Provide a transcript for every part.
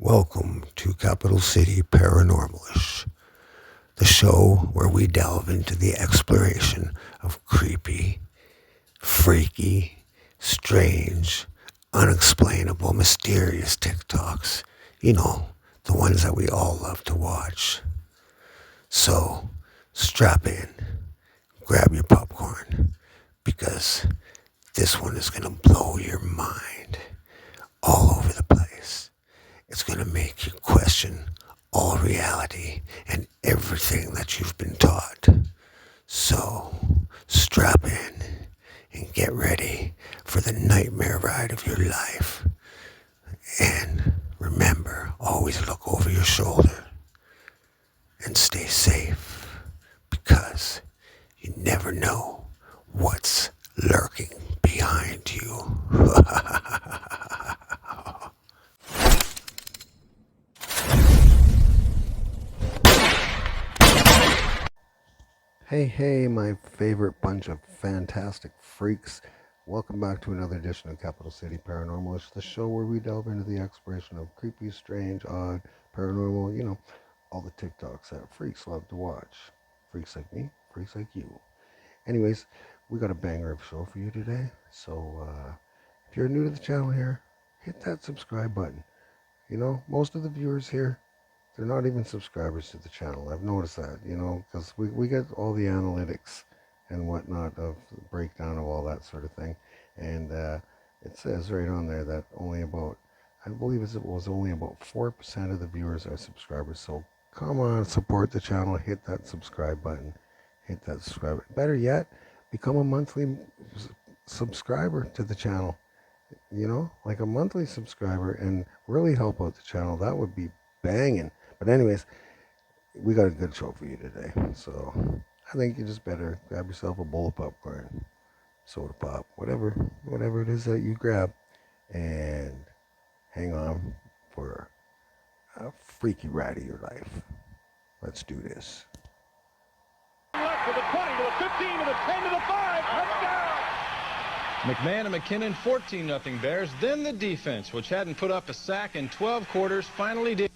Welcome to Capital City Paranormalish, the show where we delve into the exploration of creepy, freaky, strange, unexplainable, mysterious TikToks. You know, the ones that we all love to watch. So, strap in, grab your popcorn, because this one is going to blow your mind all over the place. It's going to make you question all reality and everything that you've been taught. So, strap in and get ready for the nightmare ride of your life. And remember, always look over your shoulder and stay safe, because you never know what's lurking behind you. Hey, my favorite bunch of fantastic freaks. Welcome back to another edition of Capital City Paranormalish, the show where we delve into the exploration of creepy, strange, odd, paranormal, all the TikToks that freaks love to watch. Freaks like me, freaks like you. Anyways, we got a banger of show for you today. So, if you're new to the channel here, hit that subscribe button. Most of the viewers here, they're not even subscribers to the channel. I've noticed that, because we get all the analytics and whatnot of the breakdown of all that sort of thing. And it says right on there that I believe it was only about 4% of the viewers are subscribers. So come on, support the channel, hit that subscribe button, hit that subscribe button. Better yet, become a monthly subscriber to the channel, like a monthly subscriber, and really help out the channel. That would be banging. But anyways, we got a good show for you today. So I think you just better grab yourself a bowl of popcorn, soda pop, whatever it is that you grab, and hang on for a freaky ride of your life. Let's do this. Left to the 20, to the 15, to the 10, to the 5. Touchdown! McMahon and McKinnon 14-0 Bears. Then the defense, which hadn't put up a sack in 12 quarters, finally did.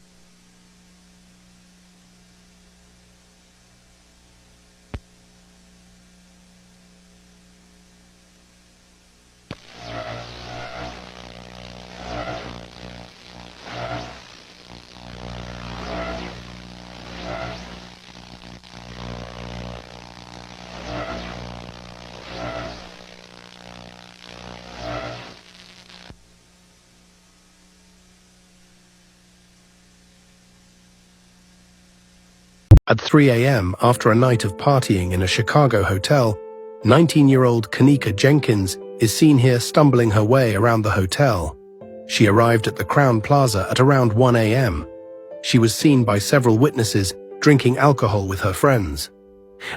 At 3 a.m., after a night of partying in a Chicago hotel, 19-year-old Kanika Jenkins is seen here stumbling her way around the hotel. She arrived at the Crown Plaza at around 1 a.m. She was seen by several witnesses drinking alcohol with her friends.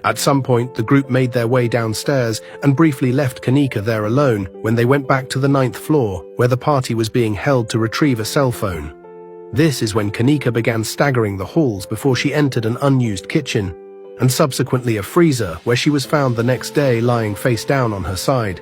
At some point, the group made their way downstairs and briefly left Kanika there alone when they went back to the 9th floor, where the party was being held, to retrieve a cell phone. This is when Kanika began staggering the halls before she entered an unused kitchen, and subsequently a freezer, where she was found the next day lying face down on her side.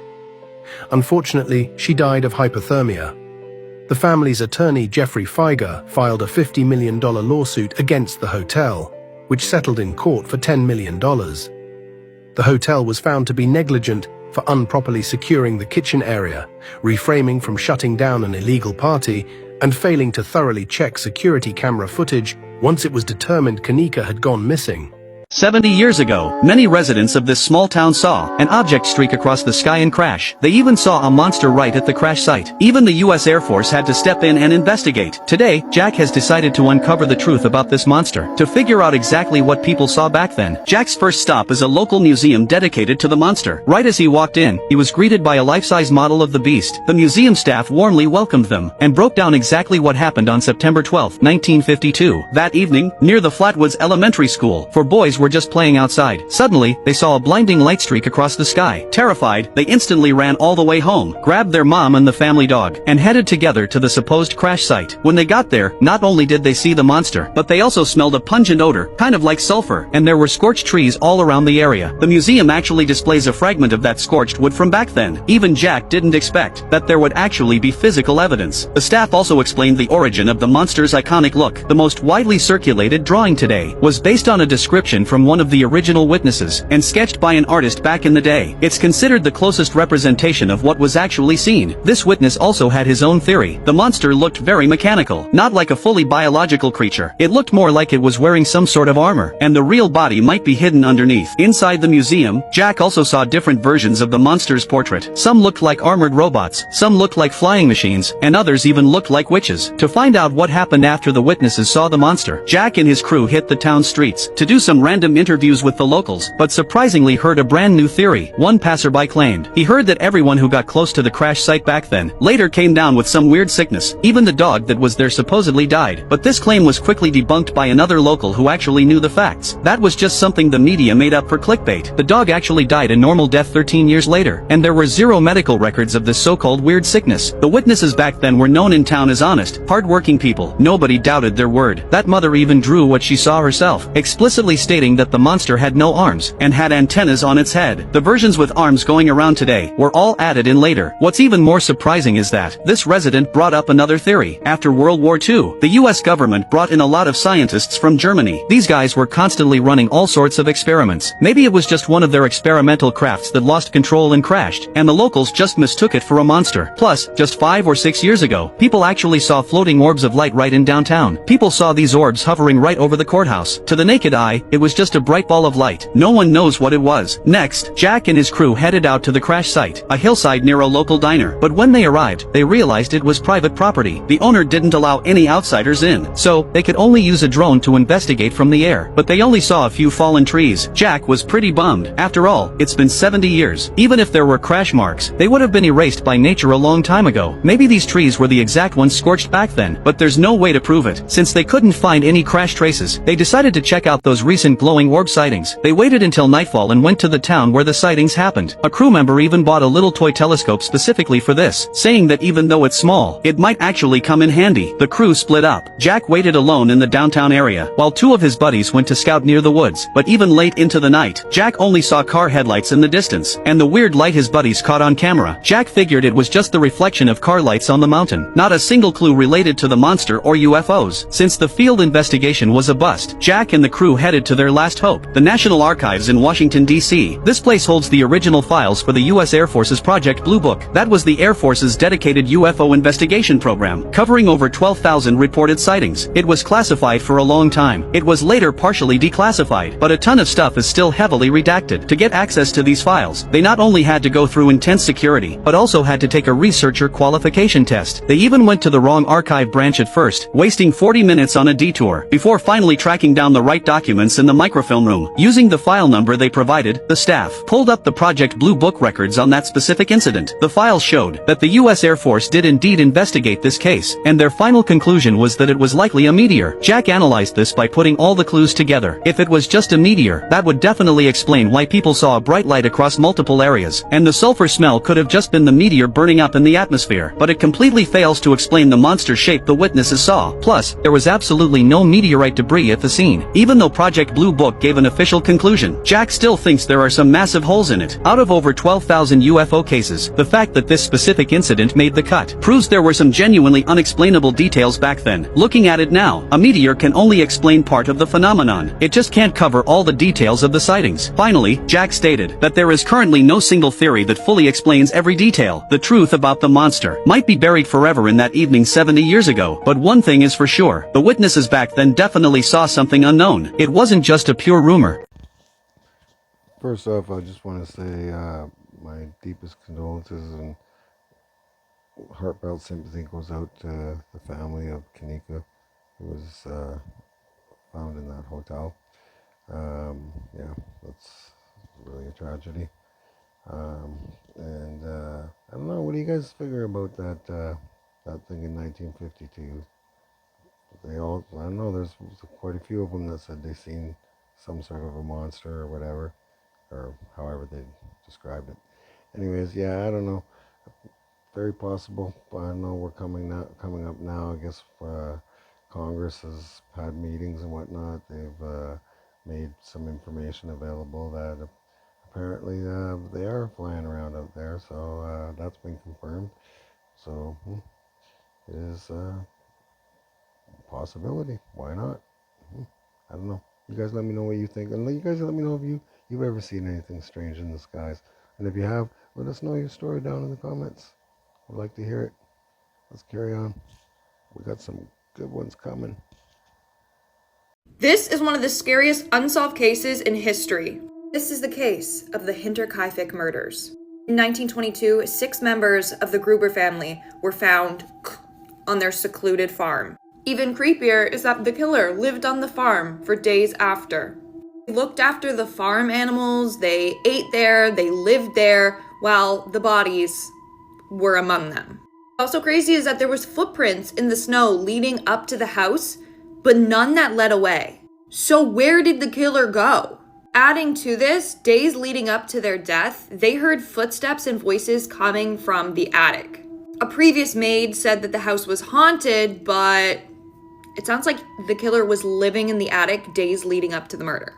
Unfortunately, she died of hypothermia. The family's attorney, Jeffrey Feiger, filed a $50 million lawsuit against the hotel, which settled in court for $10 million. The hotel was found to be negligent for improperly securing the kitchen area, refraining from shutting down an illegal party, and failing to thoroughly check security camera footage once it was determined Kanika had gone missing. 70 years ago, many residents of this small town saw an object streak across the sky and crash. They even saw a monster right at the crash site. Even the U.S. Air Force had to step in and investigate. Today, Jack has decided to uncover the truth about this monster, to figure out exactly what people saw back then. Jack's first stop is a local museum dedicated to the monster. Right as he walked in, he was greeted by a life-size model of the beast. The museum staff warmly welcomed them, and broke down exactly what happened on September 12, 1952. That evening, near the Flatwoods Elementary School, 4 boys were were just playing outside. Suddenly, they saw a blinding light streak across the sky. Terrified, they instantly ran all the way home, grabbed their mom and the family dog, and headed together to the supposed crash site. When they got there, not only did they see the monster, but they also smelled a pungent odor, kind of like sulfur, and there were scorched trees all around the area. The museum actually displays a fragment of that scorched wood from back then. Even Jack didn't expect that there would actually be physical evidence. The staff also explained the origin of the monster's iconic look. The most widely circulated drawing today was based on a description from one of the original witnesses, and sketched by an artist back in the day. It's considered the closest representation of what was actually seen. This witness also had his own theory. The monster looked very mechanical, not like a fully biological creature. It looked more like it was wearing some sort of armor, and the real body might be hidden underneath. Inside the museum, Jack also saw different versions of the monster's portrait. Some looked like armored robots, some looked like flying machines, and others even looked like witches. To find out what happened after the witnesses saw the monster, Jack and his crew hit the town streets to do some random interviews with the locals, but surprisingly heard a brand new theory. One passerby claimed he heard that everyone who got close to the crash site back then later came down with some weird sickness. Even the dog that was there supposedly died. But this claim was quickly debunked by another local who actually knew the facts. That was just something the media made up for clickbait. The dog actually died a normal death 13 years later, and there were zero medical records of this so-called weird sickness. The witnesses back then were known in town as honest, hard-working people. Nobody doubted their word. That mother even drew what she saw herself, explicitly stating that the monster had no arms, and had antennas on its head. The versions with arms going around today were all added in later. What's even more surprising is that this resident brought up another theory. After World War II, the US government brought in a lot of scientists from Germany. These guys were constantly running all sorts of experiments. Maybe it was just one of their experimental crafts that lost control and crashed, and the locals just mistook it for a monster. Plus, just 5 or 6 years ago, people actually saw floating orbs of light right in downtown. People saw these orbs hovering right over the courthouse. To the naked eye, it was just a bright ball of light. No one knows what it was. Next, Jack and his crew headed out to the crash site, a hillside near a local diner. But when they arrived, they realized it was private property. The owner didn't allow any outsiders in, so they could only use a drone to investigate from the air. But they only saw a few fallen trees. Jack was pretty bummed. After all, it's been 70 years. Even if there were crash marks, they would have been erased by nature a long time ago. Maybe these trees were the exact ones scorched back then, but there's no way to prove it. Since they couldn't find any crash traces, they decided to check out those recent glowing orb sightings. They waited until nightfall and went to the town where the sightings happened. A crew member even bought a little toy telescope specifically for this, saying that even though it's small, it might actually come in handy. The crew split up. Jack waited alone in the downtown area, while 2 of his buddies went to scout near the woods. But even late into the night, Jack only saw car headlights in the distance, and the weird light his buddies caught on camera. Jack figured it was just the reflection of car lights on the mountain. Not a single clue related to the monster or UFOs. Since the field investigation was a bust, Jack and the crew headed to their last hope, the National Archives in Washington, D.C. This place holds the original files for the U.S. Air Force's Project Blue Book. That was the Air Force's dedicated UFO investigation program, covering over 12,000 reported sightings. It was classified for a long time. It was later partially declassified, but a ton of stuff is still heavily redacted. To get access to these files, they not only had to go through intense security, but also had to take a researcher qualification test. They even went to the wrong archive branch at first, wasting 40 minutes on a detour, before finally tracking down the right documents in the microfilm room. Using the file number they provided, the staff pulled up the Project Blue Book records on that specific incident. The files showed that the U.S. Air Force did indeed investigate this case, and their final conclusion was that it was likely a meteor. Jack analyzed this by putting all the clues together. If it was just a meteor, that would definitely explain why people saw a bright light across multiple areas, and the sulfur smell could have just been the meteor burning up in the atmosphere. But it completely fails to explain the monster shape the witnesses saw. Plus, there was absolutely no meteorite debris at the scene. Even though Project Blue Book gave an official conclusion, Jack still thinks there are some massive holes in it. Out of over 12,000 UFO cases, the fact that this specific incident made the cut proves there were some genuinely unexplainable details back then. Looking at it now, a meteor can only explain part of the phenomenon. It just can't cover all the details of the sightings. Finally, Jack stated that there is currently no single theory that fully explains every detail. The truth about the monster might be buried forever in that evening 70 years ago, but one thing is for sure, the witnesses back then definitely saw something unknown. It wasn't just a pure rumor. First off, I just want to say my deepest condolences and heartfelt sympathy goes out to the family of Kanika, who was found in that hotel. Yeah, that's really a tragedy. And I don't know, what do you guys figure about that thing in 1952? I don't know, there's quite a few of them that said they seen some sort of a monster or whatever, or however they described it. Anyways, yeah, I don't know. Very possible, but I know we're coming up now. I guess Congress has had meetings and whatnot. They've made some information available that apparently they are flying around out there. So that's been confirmed. So it is a possibility. Why not? I don't know. You guys let me know what you think, and you guys let me know if you've ever seen anything strange in the skies. And if you have, let us know your story down in the comments. I'd like to hear it. Let's carry on. We got some good ones coming. This is one of the scariest unsolved cases in history. This is the case of the Hinterkaifeck murders. In 1922, 6 members of the Gruber family were found on their secluded farm. Even creepier is that the killer lived on the farm for days after. They looked after the farm animals, they ate there, they lived there, while the bodies were among them. Also crazy is that there was footprints in the snow leading up to the house, but none that led away. So where did the killer go? Adding to this, days leading up to their death, they heard footsteps and voices coming from the attic. A previous maid said that the house was haunted, but it sounds like the killer was living in the attic days leading up to the murder.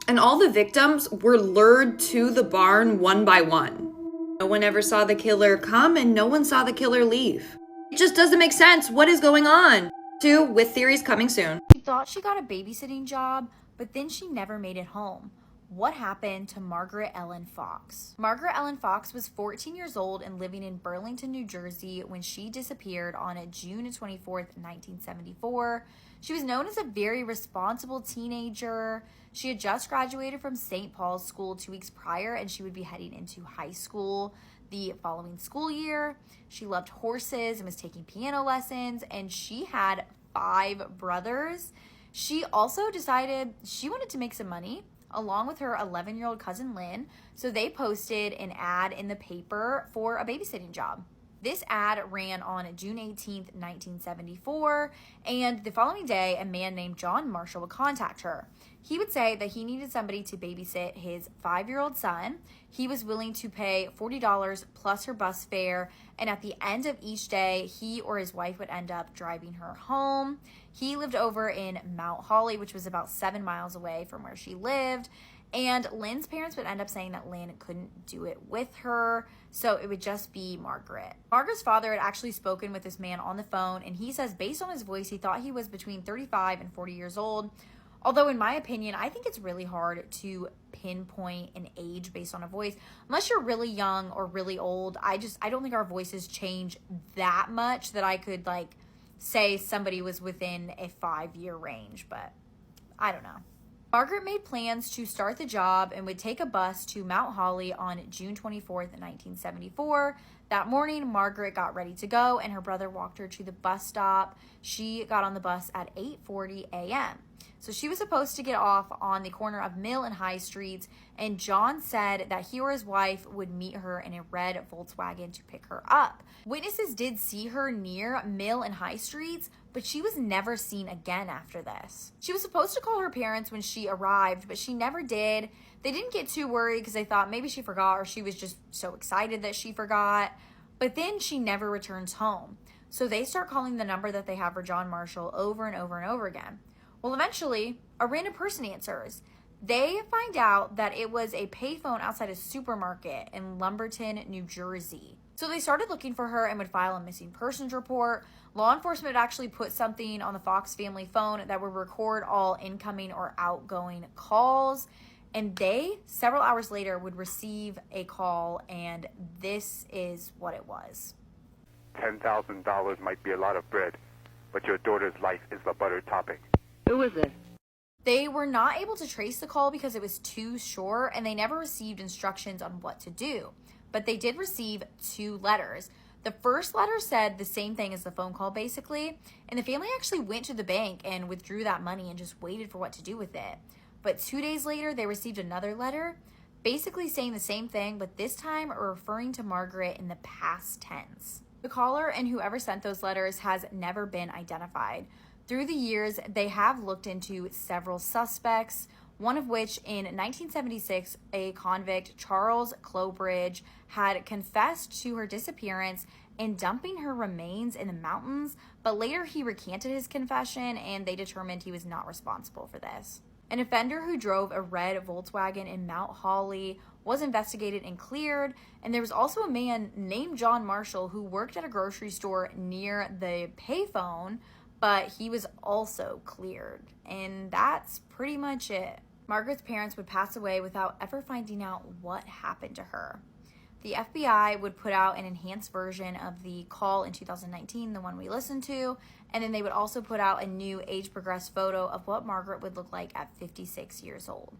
And all the victims were lured to the barn one by one. No one ever saw the killer come and no one saw the killer leave. It just doesn't make sense. What is going on? 2 with theories coming soon. She thought she got a babysitting job, but then she never made it home. What happened to Margaret Ellen Fox? Margaret Ellen Fox was 14 years old and living in Burlington, New Jersey when she disappeared on June 24th, 1974. She was known as a very responsible teenager. She had just graduated from St. Paul's School 2 weeks prior, and she would be heading into high school the following school year. She loved horses and was taking piano lessons, and she had 5 brothers. She also decided she wanted to make some money along with her 11-year-old cousin Lynn, so they posted an ad in the paper for a babysitting job. This ad ran on June 18th, 1974, and the following day, a man named John Marshall would contact her. He would say that he needed somebody to babysit his 5-year-old son. He was willing to pay $40 plus her bus fare, and at the end of each day, he or his wife would end up driving her home. He lived over in Mount Holly, which was about 7 miles away from where she lived. And Lynn's parents would end up saying that Lynn couldn't do it with her, so it would just be Margaret. Margaret's father had actually spoken with this man on the phone, and he says based on his voice, he thought he was between 35 and 40 years old. Although in my opinion, I think it's really hard to pinpoint an age based on a voice. Unless you're really young or really old, I don't think our voices change that much that I could say somebody was within a 5-year range, but I don't know. Margaret made plans to start the job and would take a bus to Mount Holly on June 24th, 1974. That morning, Margaret got ready to go, and her brother walked her to the bus stop. She got on the bus at 8:40 a.m. So she was supposed to get off on the corner of Mill and High Streets, and John said that he or his wife would meet her in a red Volkswagen to pick her up. Witnesses did see her near Mill and High Streets, but she was never seen again after this. She was supposed to call her parents when she arrived, but she never did. They didn't get too worried because they thought maybe she forgot or she was just so excited that she forgot. But then she never returns home. So they start calling the number that they have for John Marshall over and over and over again. Well, eventually, a random person answers. They find out that it was a payphone outside a supermarket in Lumberton, New Jersey. So they started looking for her and would file a missing persons report. Law enforcement would actually put something on the Fox family phone that would record all incoming or outgoing calls. And they, several hours later, would receive a call, and this is what it was. $10,000 might be a lot of bread, but your daughter's life is the butter topping. Who is it? They were not able to trace the call because it was too short, and they never received instructions on what to do. But they did receive 2 letters. The first letter said the same thing as the phone call, basically, and the family actually went to the bank and withdrew that money and just waited for what to do with it. But 2 days later, they received another letter, basically saying the same thing, but this time referring to Margaret in the past tense. The caller and whoever sent those letters has never been identified. Through the years, they have looked into several suspects. one of which in 1976, a convict, Charles Clobridge, had confessed to her disappearance and dumping her remains in the mountains, but later he recanted his confession and they determined he was not responsible for this. An offender who drove a red Volkswagen in Mount Holly was investigated and cleared, and there was also a man named John Marshall who worked at a grocery store near the payphone, but he was also cleared. And that's pretty much it. Margaret's parents would pass away without ever finding out what happened to her. The FBI would put out an enhanced version of the call in 2019, the one we listened to, and then they would also put out a new age-progressed photo of what Margaret would look like at 56 years old.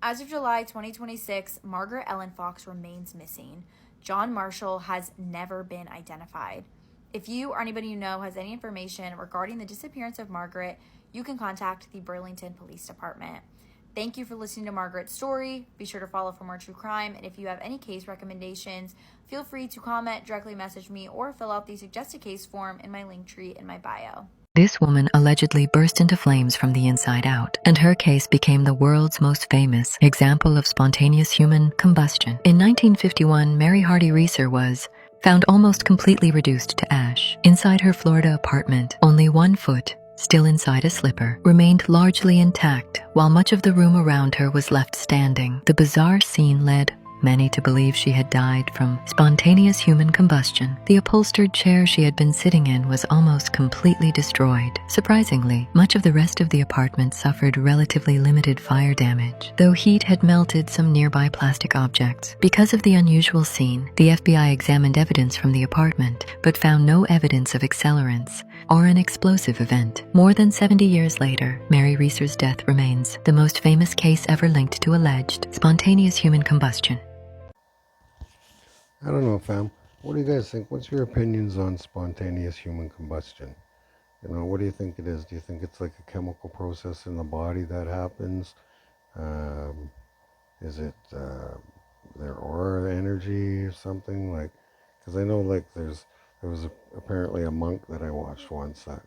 As of July 2026, Margaret Ellen Fox remains missing. John Marshall has never been identified. If you or anybody you know has any information regarding the disappearance of Margaret, you can contact the Burlington Police Department. Thank you for listening to Margaret's story. Be sure to follow for more true crime, and if you have any case recommendations, feel free to comment, directly message me, or fill out the suggested case form in my link tree in my bio. This woman allegedly burst into flames from the inside out, and her case became the world's most famous example of spontaneous human combustion. In 1951, Mary Hardy Reeser was found almost completely reduced to ash. Inside her Florida apartment, only 1 foot, still inside a slipper, remained largely intact, while much of the room around her was left standing. The bizarre scene led many to believe she had died from spontaneous human combustion. The upholstered chair she had been sitting in was almost completely destroyed. Surprisingly, much of the rest of the apartment suffered relatively limited fire damage, though heat had melted some nearby plastic objects. Because of the unusual scene, the FBI examined evidence from the apartment, but found no evidence of accelerants or an explosive event. More than 70 years later, Mary Reeser's death remains the most famous case ever linked to alleged spontaneous human combustion. I don't know, fam. What do you guys think? What's your opinions on spontaneous human combustion? What do you think it is? Do you think it's like a chemical process in the body that happens? Is it their aura energy or something? Like, because I know like there was apparently a monk that I watched once that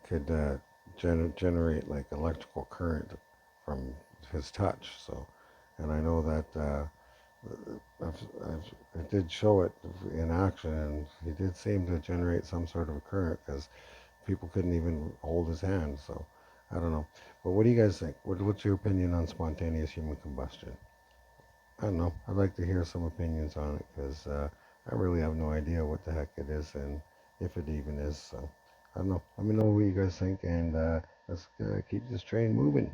could generate like electrical current from his touch. So, and I know that I did show it in action, and he did seem to generate some sort of a current because people couldn't even hold his hand. So, I don't know. But what do you guys think? What's your opinion on spontaneous human combustion? I don't know. I'd like to hear some opinions on it because I really have no idea what the heck it is and if it even is. So, I don't know. Let me know what you guys think, and let's keep this train moving.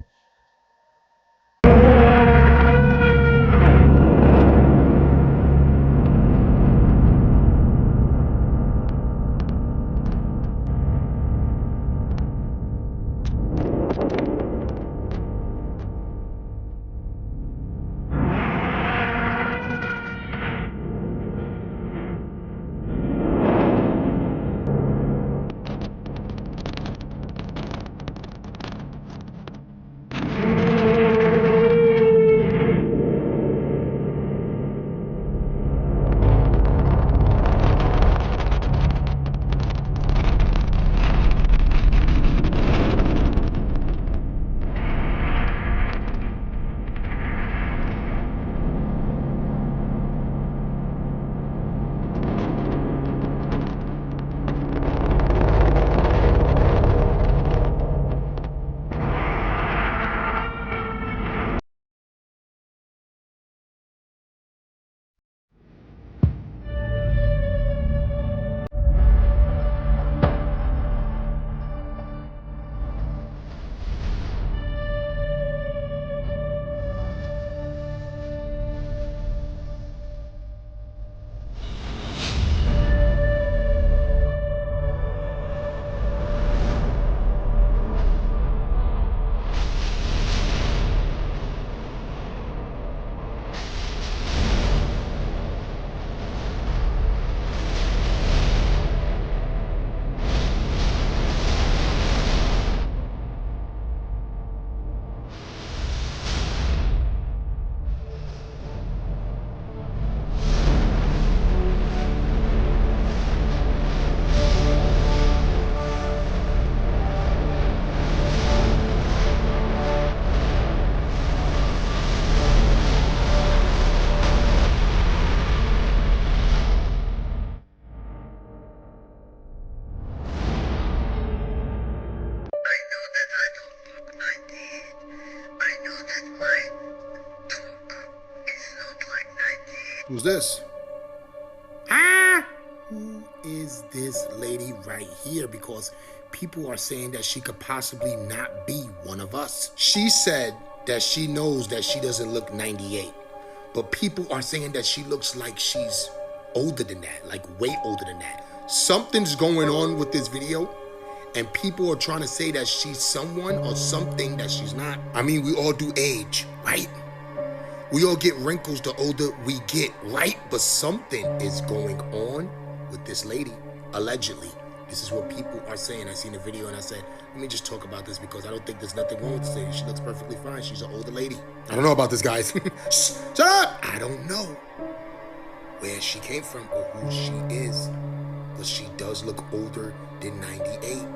Who's this? Ah! Who is this lady right here? Because people are saying that she could possibly not be one of us. She said that she knows that she doesn't look 98. But people are saying that she looks like she's older than that, like way older than that. Something's going on with this video, and people are trying to say that she's someone or something that she's not. I mean, we all do age, right? We all get wrinkles the older we get, right? But something is going on with this lady, allegedly. This is what people are saying. I seen the video and I said, let me just talk about this because I don't think there's nothing wrong with this lady. She looks perfectly fine. She's an older lady. I don't know about this, guys. Shut up! I don't know where she came from or who she is, but she does look older than 98.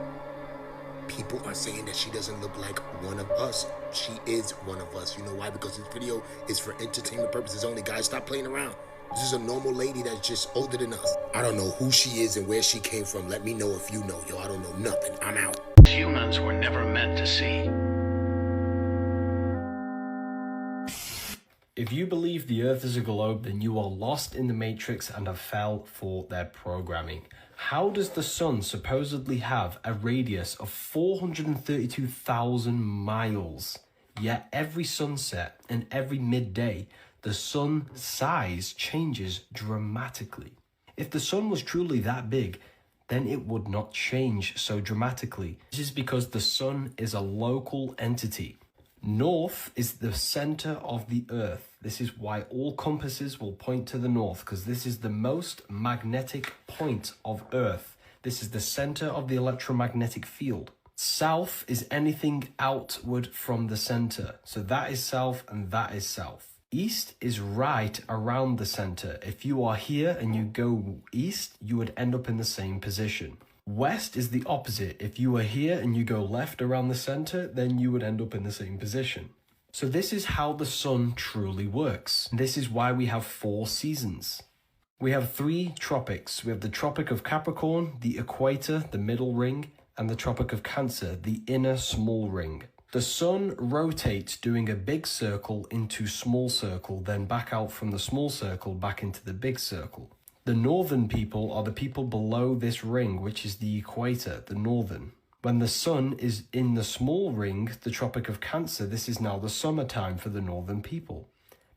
People are saying that she doesn't look like one of us. She is one of us. You know why? Because this video is for entertainment purposes only. Guys, stop playing around. This is a normal lady that's just older than us. I don't know who she is and where she came from. Let me know if you know. Yo, I don't know nothing. I'm out. Humans were never meant to see. If you believe the Earth is a globe, then you are lost in the Matrix and have fell for their programming. How does the sun supposedly have a radius of 432,000 miles? Yet every sunset and every midday, the sun's size changes dramatically. If the sun was truly that big, then it would not change so dramatically. This is because the sun is a local entity. North is the center of the Earth. This is why all compasses will point to the north, because this is the most magnetic point of Earth. This is the center of the electromagnetic field. South is anything outward from the center. So that is south and that is south. East is right around the center. If you are here and you go east, you would end up in the same position. West is the opposite. If you are here and you go left around the center, then you would end up in the same position. So this is how the sun truly works. This is why we have 4 seasons. We have 3 tropics. We have the Tropic of Capricorn, the equator, the middle ring, and the Tropic of Cancer, the inner small ring. The sun rotates doing a big circle into small circle, then back out from the small circle back into the big circle. The northern people are the people below this ring, which is the equator, the northern. When the sun is in the small ring, the Tropic of Cancer, this is now the summertime for the northern people.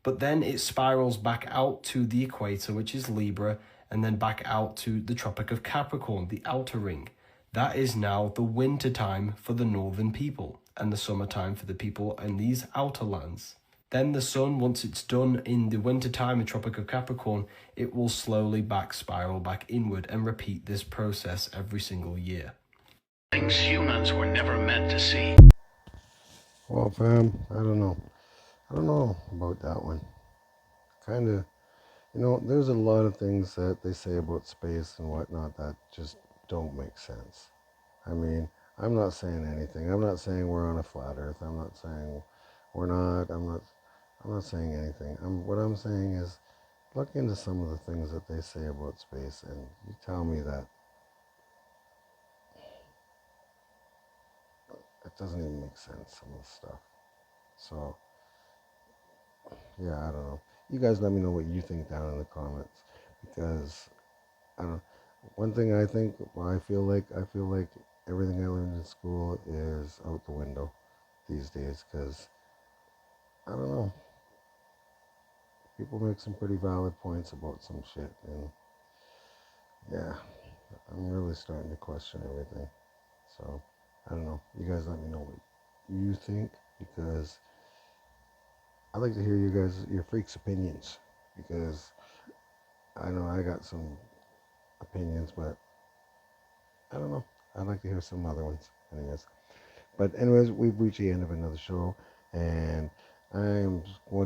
But then it spirals back out to the equator, which is Libra, and then back out to the Tropic of Capricorn, the outer ring. That is now the winter time for the northern people, and the summertime for the people in these outer lands. Then the sun, once it's done in the winter time in Tropic of Capricorn, it will slowly spiral back inward and repeat this process every single year. Things humans were never meant to see. Well, fam, I don't know. I don't know about that one. Kind of, there's a lot of things that they say about space and whatnot that just don't make sense. I mean, I'm not saying anything. I'm not saying we're on a flat earth. I'm not saying we're not. I'm not saying anything. What I'm saying is look into some of the things that they say about space and you tell me that it doesn't even make sense, some of the stuff. So, yeah, I don't know. You guys let me know what you think down in the comments, because I don't know. One thing I think, I feel like everything I learned in school is out the window these days, because I don't know. People make some pretty valid points about some shit, and yeah, I'm really starting to question everything. So, I don't know. You guys let me know what you think, because I'd like to hear your freaks' opinions, because I know I got some opinions, but I don't know. I'd like to hear some other ones. Anyways, we've reached the end of another show, and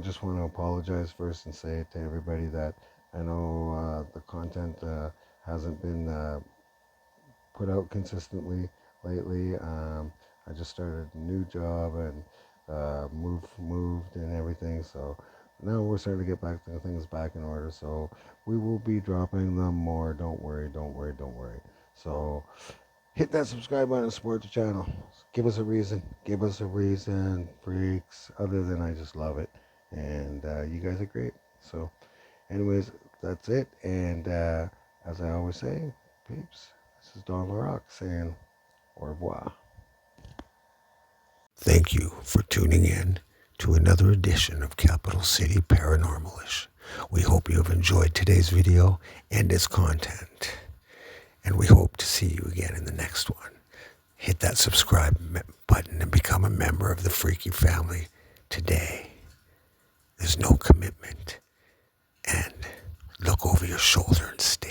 just want to apologize first and say to everybody that I know the content hasn't been put out consistently lately. I just started a new job and moved and everything, so now we're starting to get things back in order. So we will be dropping them more. Don't worry. So hit that subscribe button and support the channel. Give us a reason, freaks, other than I just love it. And you guys are great. So Anyways, that's it. And as I always say, peeps, this is Don LaRock saying au revoir. Thank you for tuning in to another edition of Capital City Paranormalish. We hope you have enjoyed today's video and its content. And we hope to see you again in the next one. Hit that subscribe button and become a member of the Freaky family today. There's no commitment. And look over your shoulder and stay